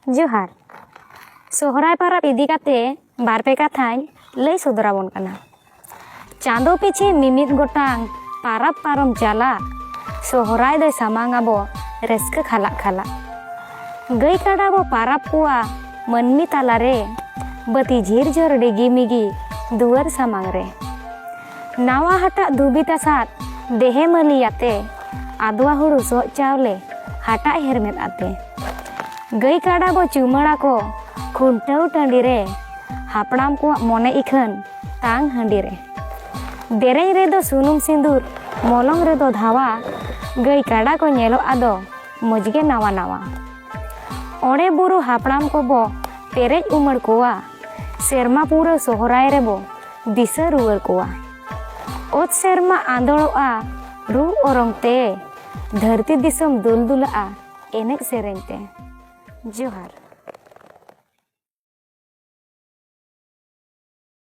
जोहार सोहराय परब इदी काते बारपे कथाኝ लई सदराबोन कना। चांदो पीछे मिमिद गोटांग पारब पारम चाला सोहराय दो सामांग आबो रस्क खाला खाला गई काड़ा बो पारब कुआ मनमी तालारे बती झीर झर डिगी मिगी दुआर सामांग रे नावा हटा धुबी तासात देहे मलियाते आदवा हुड़ू सो चावले हटा हेरमेत आते गई काड़ा बो चुमड़ा को खुंटाव टांडी रे हापड़ाम को मोने इखन तांग हांडी रे देरें रे दो सुनुम सिंदूर मोलंग रे दो धावा गई काड़ा को नेलो आदो मजगे नावा नावा ओड़े बुरु हापड़ाम को बो पेरेज उमड़ कोवा सेरमा पूरा सोहराय रे बो दिशा रुवर कोवा ओत सेरमा आंदोड़ोआ रू ओरंगते धरती दिसम दुलदुलआ एनेक सेरेंते जोहार।